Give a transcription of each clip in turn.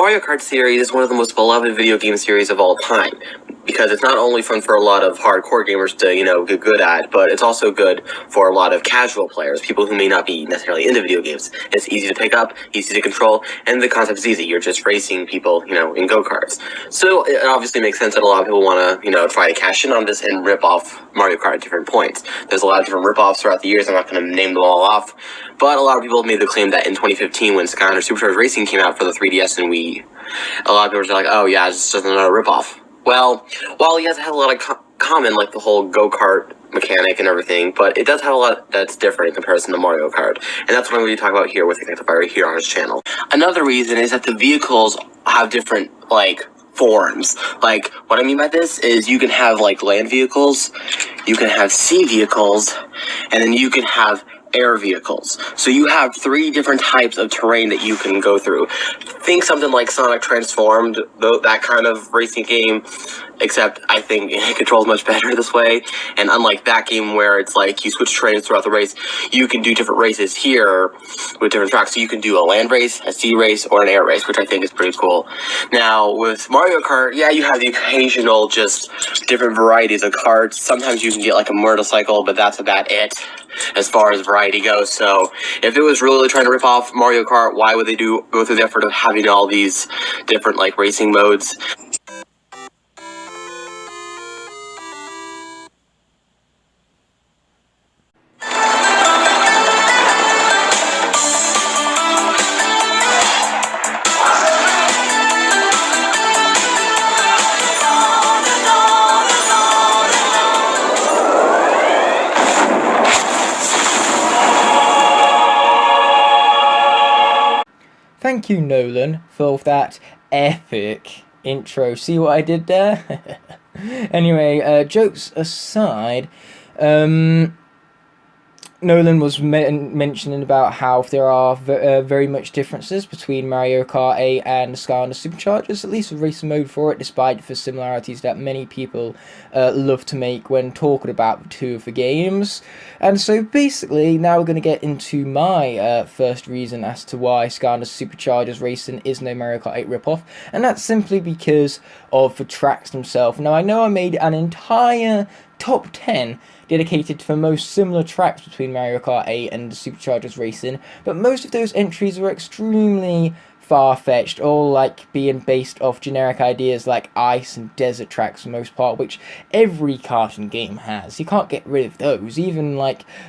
Mario Kart series is one of the most beloved video game series of all time, because it's not only fun for a lot of hardcore gamers to, get good at, but it's also good for a lot of casual players, people who may not be necessarily into video games. It's easy to pick up, easy to control, and the concept is easy. You're just racing people, in go-karts. So it obviously makes sense that a lot of people want to, try to cash in on this and rip off Mario Kart at different points. There's a lot of different rip-offs throughout the years. I'm not going to name them all off, but a lot of people made the claim that in 2015, when Skylanders Superchargers Racing came out for the 3DS and Wii, a lot of people were like, oh yeah, it's just another rip-off. Well, while he has had a lot of common, like the whole go-kart mechanic and everything, but it does have a lot that's different in comparison to Mario Kart, and that's what I'm going to talk about here with Ignify here on his channel. Another reason is that the vehicles have different, forms. What I mean by this is you can have, land vehicles, you can have sea vehicles, and then you can have air vehicles. So you have 3 different types of terrain that you can go through. Think something like Sonic Transformed, that kind of racing game, except I think it controls much better this way. And unlike that game where it's like you switch terrains throughout the race, you can do different races here with different tracks. So you can do a land race, a sea race, or an air race, which I think is pretty cool. Now, with Mario Kart, yeah, you have the occasional just different varieties of karts. Sometimes you can get a motorcycle, but that's about it as far as variety goes. So if it was really trying to rip off Mario Kart, why would they go through the effort of having all these different racing modes? Thank you, Nolan, for that epic intro. See what I did there? Anyway, jokes aside, Nolan was mentioning about how there are very much differences between Mario Kart 8 and Skylanders Superchargers, at least the racing mode for it, despite the similarities that many people love to make when talking about the two of the games. And so basically, now we're going to get into my first reason as to why Skylanders Superchargers Racing is no Mario Kart 8 rip-off, and that's simply because of the tracks themselves. Now, I know I made an entire top 10 dedicated to the most similar tracks between Mario Kart 8 and Superchargers Racing, but most of those entries were extremely far-fetched, all being based off generic ideas like ice and desert tracks for the most part, which every karting game has. You can't get rid of those. Even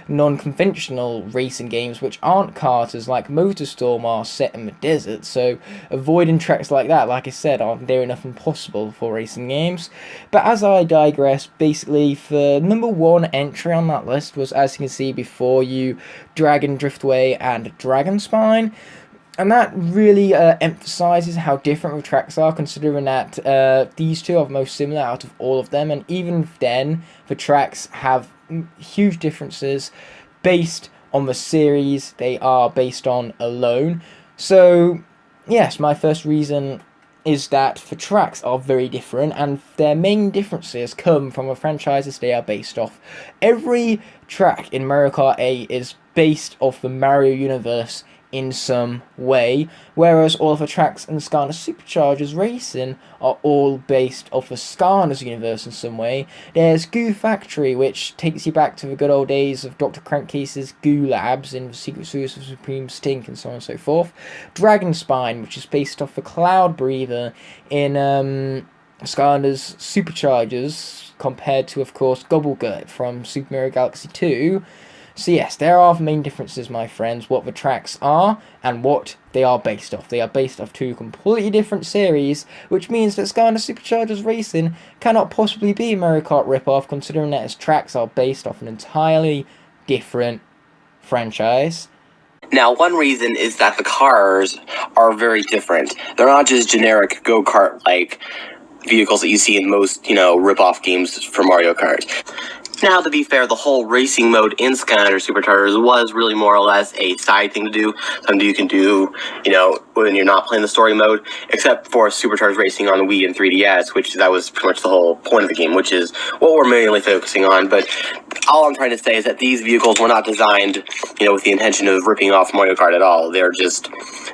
non-conventional racing games which aren't karters like MotorStorm are set in the desert, so avoiding tracks like that, like I said, are near enough impossible for racing games. But as I digress, basically the number 1 entry on that list was, as you can see before you, Dragon Driftway and Dragon Spine. And that really emphasises how different the tracks are, considering that these two are the most similar out of all of them, and even then, the tracks have huge differences based on the series they are based on alone. So, yes, my first reason is that the tracks are very different, and their main differences come from the franchises they are based off. Every track in Mario Kart 8 is based off the Mario universe in some way, whereas all of the tracks in Skylanders Superchargers Racing are all based off the Skylanders universe in some way. There's Goo Factory, which takes you back to the good old days of Dr. Crankcase's Goo Labs in the Secret Source of Supreme Stink and so on and so forth. Dragon Spine, which is based off the Cloud Breather in Skylanders Superchargers, compared to, of course, Gobblegut from Super Mario Galaxy 2. So yes, there are main differences, my friends, what the tracks are and what they are based off. They are based off 2 completely different series, which means that Skylanders Superchargers Racing cannot possibly be a Mario Kart rip-off, considering that its tracks are based off an entirely different franchise. Now, one reason is that the cars are very different. They're not just generic go-kart-like vehicles that you see in most, rip-off games for Mario Kart. Now, to be fair, the whole racing mode in Skylanders Superchargers was really more or less a side thing to do. Something you can do, when you're not playing the story mode, except for Supercharged Racing on the Wii and 3DS, which that was pretty much the whole point of the game, which is what we're mainly focusing on. But all I'm trying to say is that these vehicles were not designed, with the intention of ripping off Mario Kart at all. They're just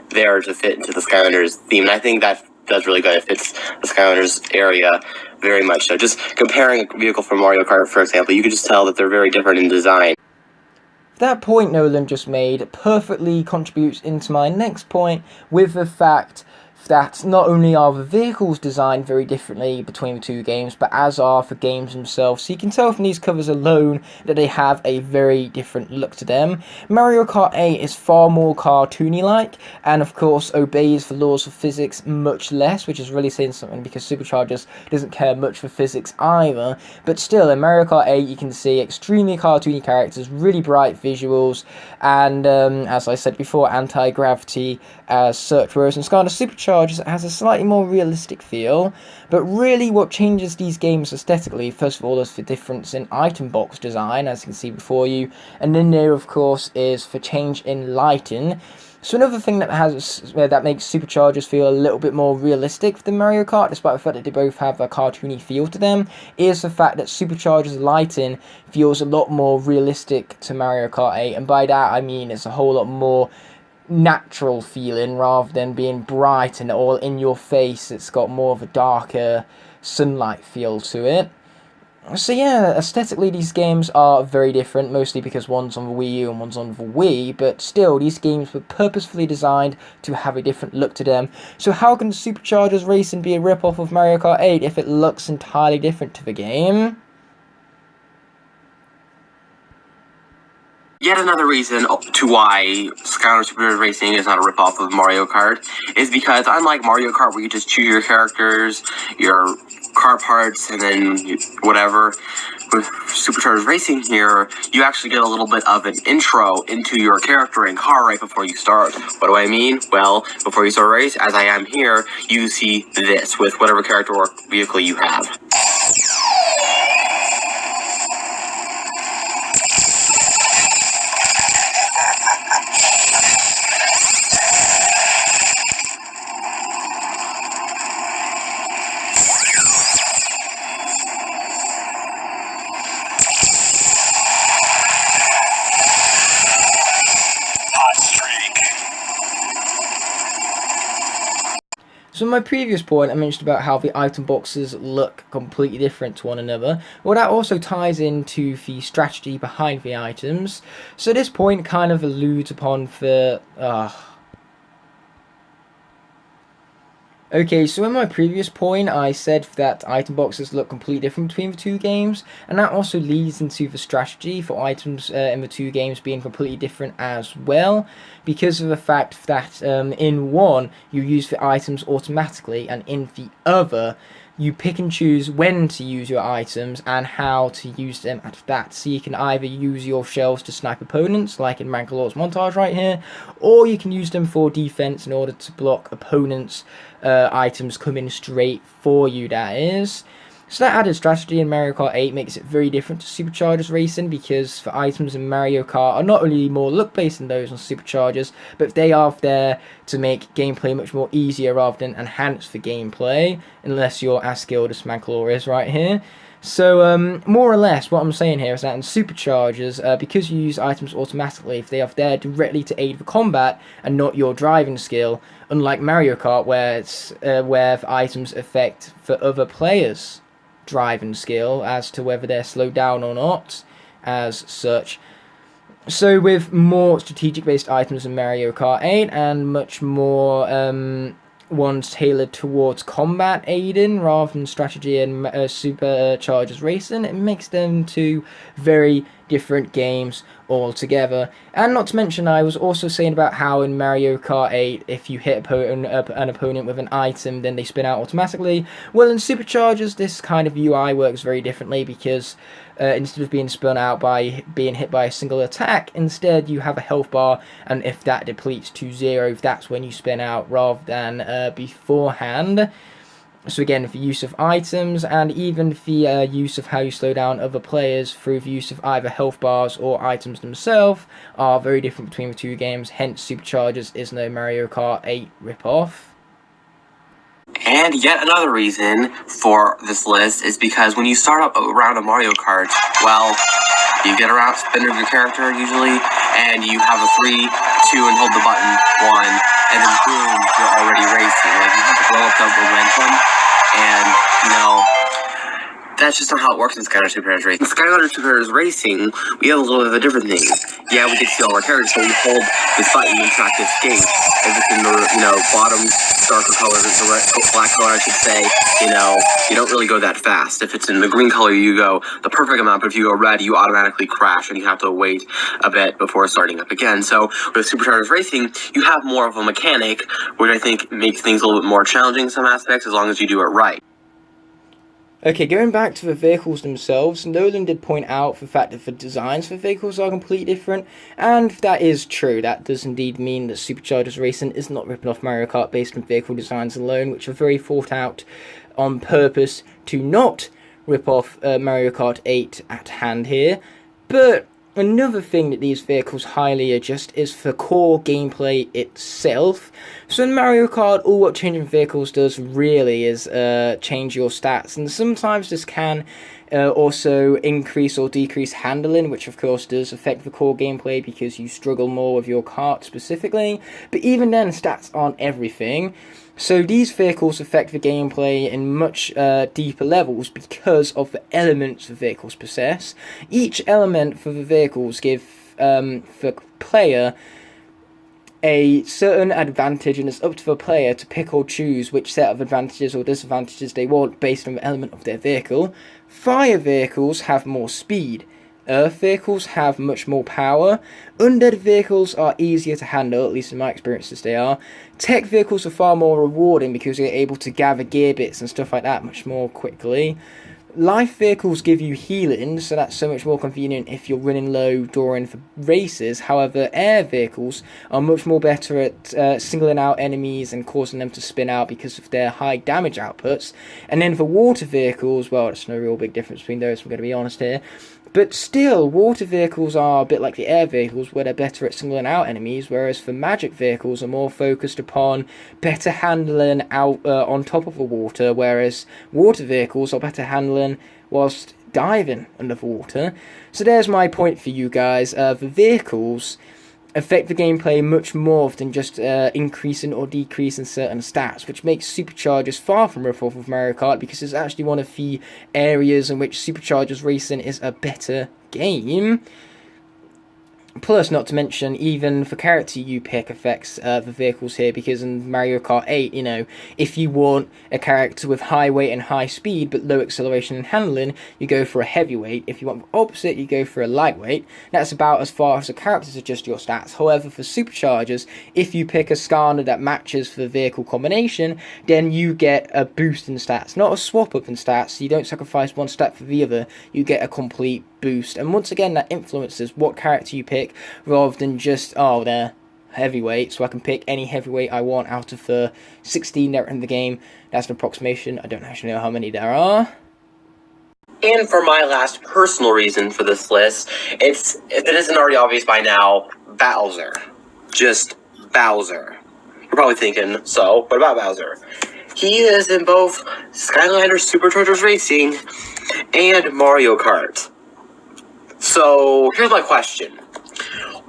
there to fit into the Skylanders theme, and I think that does really good. It fits the Skylanders area very much so. Just comparing a vehicle from Mario Kart, for example, you can just tell that they're very different in design. That point Nolan just made perfectly contributes into my next point, with the fact that not only are the vehicles designed very differently between the two games, but as are the games themselves. So you can tell from these covers alone that they have a very different look to them. Mario Kart 8 is far more cartoony-like, and of course obeys the laws of physics much less, which is really saying something because Superchargers doesn't care much for physics either. But still, in Mario Kart 8 you can see extremely cartoony characters, really bright visuals, and as I said before, anti-gravity as such, whereas in Skylanders Superchargers it has a slightly more realistic feel. But really what changes these games aesthetically, first of all, is the difference in item box design, as you can see before you, and then there of course is the change in lighting. So another thing that makes Superchargers feel a little bit more realistic than Mario Kart, despite the fact that they both have a cartoony feel to them, is the fact that Superchargers lighting feels a lot more realistic to Mario Kart 8, and by that I mean it's a whole lot more natural feeling rather than being bright and all in your face. It's got more of a darker sunlight feel to it. So yeah, aesthetically these games are very different, mostly because one's on the Wii U and one's on the Wii, but still these games were purposefully designed to have a different look to them. So how can Superchargers Racing be a rip-off of Mario Kart 8 if it looks entirely different to the game? Yet another reason to why Skylanders Superchargers Racing is not a ripoff of Mario Kart is because, unlike Mario Kart, where you just choose your characters, your car parts, and then whatever, with Superchargers Racing here, you actually get a little bit of an intro into your character and car right before you start. What do I mean? Well, before you start a race, as I am here, you see this with whatever character or vehicle you have. So in my previous point I mentioned about how the item boxes look completely different to one another. Well, that also ties into the strategy behind the items. So this point kind of alludes upon the... Okay, so in my previous point I said that item boxes look completely different between the two games, and that also leads into the strategy for items in the two games being completely different as well, because of the fact that in one you use the items automatically, and in the other you pick and choose when to use your items and how to use them at that. So you can either use your shells to snipe opponents, like in Mangalor's montage right here, or you can use them for defense in order to block opponents' items coming straight for you, that is. So that added strategy in Mario Kart 8 makes it very different to Superchargers Racing, because the items in Mario Kart are not only more look-based than those on Superchargers, but they are there to make gameplay much more easier rather than enhance the gameplay, unless you're as skilled as Mangalore is right here. So, more or less, what I'm saying here is that in Superchargers, because you use items automatically, if they are there directly to aid the combat and not your driving skill, unlike Mario Kart, where it's where the items affect the other players' driving skill as to whether they're slowed down or not, as such. So with more strategic based items in Mario Kart 8 and much more ones tailored towards combat aiding rather than strategy and Superchargers Racing, it makes them two very different games altogether. And not to mention, I was also saying about how in Mario Kart 8, if you hit an opponent with an item, then they spin out automatically. Well, in Superchargers, this kind of UI works very differently, because instead of being spun out by being hit by a single attack, instead you have a health bar, and if that depletes to 0, that's when you spin out rather than beforehand. So again, the use of items and even the use of how you slow down other players through the use of either health bars or items themselves are very different between the two games. Hence, Superchargers is no Mario Kart 8 rip-off. And yet another reason for this list is because when you start up around a Mario Kart, well, you get around, spin of your character usually, and you have a 3, 2, and hold the button 1, and then boom, you're already racing. Like, you have to blow up the momentum, and, you know, that's just not how it works in Skylanders Superchargers Racing. In Skylanders Superchargers Racing, we have a little bit of a different thing. Yeah, we get to see all our characters, so we hold this button and track this gate. If it's in the, bottom darker color, the red, black color, I should say, you don't really go that fast. If it's in the green color, you go the perfect amount, but if you go red, you automatically crash, and you have to wait a bit before starting up again. So with Superchargers Racing, you have more of a mechanic, which I think makes things a little bit more challenging in some aspects, as long as you do it right. Okay, going back to the vehicles themselves, Nolan did point out the fact that the designs for vehicles are completely different, and that is true. That does indeed mean that Superchargers Racing is not ripping off Mario Kart based on vehicle designs alone, which are very thought out on purpose to not rip off Mario Kart 8 at hand here. But another thing that these vehicles highly adjust is for core gameplay itself. So in Mario Kart, all what changing vehicles does really is change your stats, and sometimes this can also increase or decrease handling, which of course does affect the core gameplay because you struggle more with your kart specifically. But even then, stats aren't everything. So these vehicles affect the gameplay in much deeper levels because of the elements the vehicles possess. Each element for the vehicles give the player a certain advantage, and it's up to the player to pick or choose which set of advantages or disadvantages they want based on the element of their vehicle. Fire vehicles have more speed. Earth vehicles have much more power. Undead vehicles are easier to handle, at least in my experiences they are. Tech vehicles are far more rewarding because you're able to gather gear bits and stuff like that much more quickly. Life vehicles give you healing, so that's so much more convenient if you're running low during the races. However, air vehicles are much more better at singling out enemies and causing them to spin out because of their high damage outputs. And then for water vehicles, well, there's no real big difference between those, I'm going to be honest here. But still, water vehicles are a bit like the air vehicles, where they're better at singling out enemies, whereas the magic vehicles are more focused upon better handling out on top of the water, whereas water vehicles are better handling whilst diving under the water. So there's my point for you guys. The vehicles affect the gameplay much more than just increasing or decreasing certain stats, which makes Superchargers far from rip-off of Mario Kart, because it's actually one of the areas in which Superchargers Racing is a better game. Plus, not to mention, even the character you pick affects the vehicles here, because in Mario Kart 8, if you want a character with high weight and high speed, but low acceleration and handling, you go for a heavyweight. If you want the opposite, you go for a lightweight. That's about as far as the characters adjust your stats. However, for Superchargers, if you pick a Skylander that matches for the vehicle combination, then you get a boost in stats. Not a swap-up in stats, so you don't sacrifice one stat for the other, you get a complete boost. And once again, that influences what character you pick, rather than just, oh, they're heavyweight, so I can pick any heavyweight I want out of the 16 that are in the game. That's an approximation. I don't actually know how many there are. And for my last personal reason for this list, if it isn't already obvious by now, Bowser. Just Bowser. You're probably thinking, so, what about Bowser? He is in both Skylanders Superchargers Racing and Mario Kart. So, here's my question.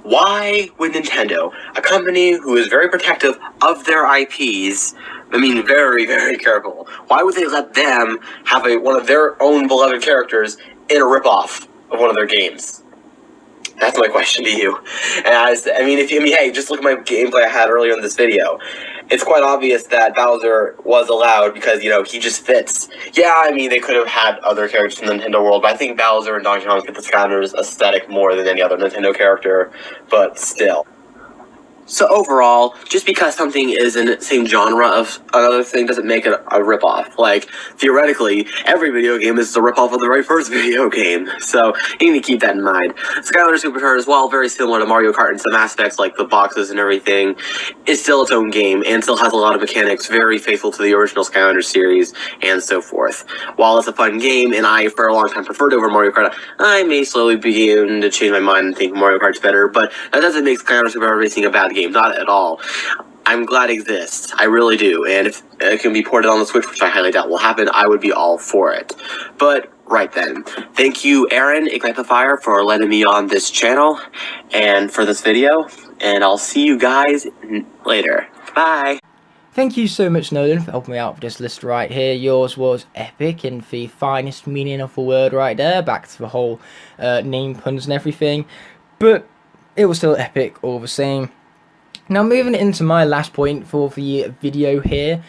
Why would Nintendo, a company who is very protective of their IPs, very, very careful, why would they let them have one of their own beloved characters in a ripoff of one of their games? That's my question to you. And hey, just look at my gameplay I had earlier in this video. It's quite obvious that Bowser was allowed because, he just fits. Yeah, they could have had other characters in the Nintendo world, but I think Bowser and Donkey Kong fit the Skylanders aesthetic more than any other Nintendo character, but still. So overall, just because something is in the same genre of another thing doesn't make it a ripoff. Like, theoretically, every video game is a ripoff of the very first video game. So, you need to keep that in mind. Skylanders Superchargers, while very similar to Mario Kart in some aspects, like the boxes and everything, is still its own game and still has a lot of mechanics very faithful to the original Skylanders series and so forth. While it's a fun game, and I for a long time preferred it over Mario Kart, I may slowly begin to change my mind and think Mario Kart's better, but that doesn't make Skylanders Superchargers Racing a bad game. Not at all. I'm glad it exists. I really do. And if it can be ported on the Switch, which I highly doubt will happen, I would be all for it. But right then, thank you, Aaron, Ignite the Fire, for letting me on this channel and for this video. And I'll see you guys later. Bye. Thank you so much, Nolan, for helping me out with this list right here. Yours was epic in the finest meaning of the word right there. Back to the whole name puns and everything. But it was still epic all the same. Now, moving into my last point for the video here,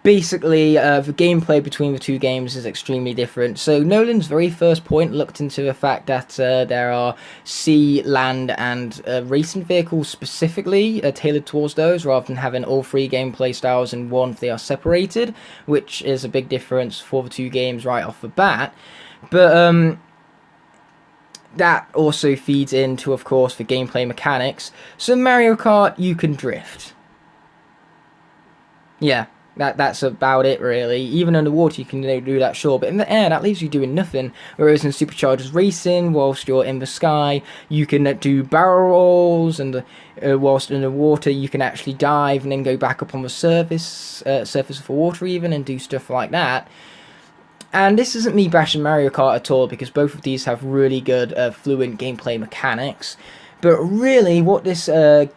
basically the gameplay between the two games is extremely different. So Nolan's very first point looked into the fact that there are sea, land and racing vehicles specifically tailored towards those, rather than having all three gameplay styles in one. They are separated, which is a big difference for the two games right off the bat. But that also feeds into, of course, the gameplay mechanics. So Mario Kart, you can drift. Yeah, that's about it, really. Even underwater, you can do that, sure. But in the air, that leaves you doing nothing. Whereas in Superchargers Racing, whilst you're in the sky, you can do barrel rolls, and whilst in the water, you can actually dive and then go back up on the surface of the water even, and do stuff like that. And this isn't me bashing Mario Kart at all, because both of these have really good fluent gameplay mechanics. But really, what this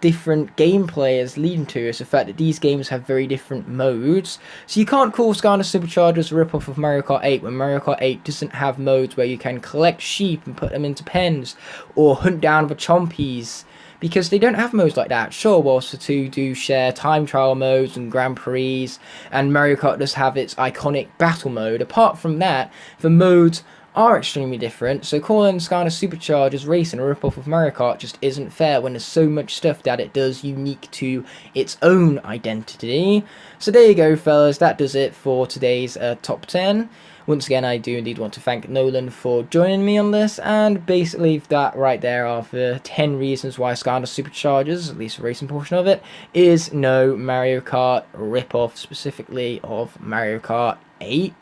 different gameplay is leading to is the fact that these games have very different modes. So you can't call Skylanders Superchargers a rip-off of Mario Kart 8 when Mario Kart 8 doesn't have modes where you can collect sheep and put them into pens, or hunt down the chompies, because they don't have modes like that. Sure, whilst the two do share time trial modes and Grand Prix, and Mario Kart does have its iconic battle mode, apart from that, the modes are extremely different. So calling Skylanders Superchargers Racing a rip-off of Mario Kart just isn't fair when there's so much stuff that it does unique to its own identity. So there you go, fellas, that does it for today's top 10. Once again, I do indeed want to thank Nolan for joining me on this, and basically that right there are the 10 reasons why Skylanders Superchargers, at least the racing portion of it, is no Mario Kart rip-off, specifically of Mario Kart 8.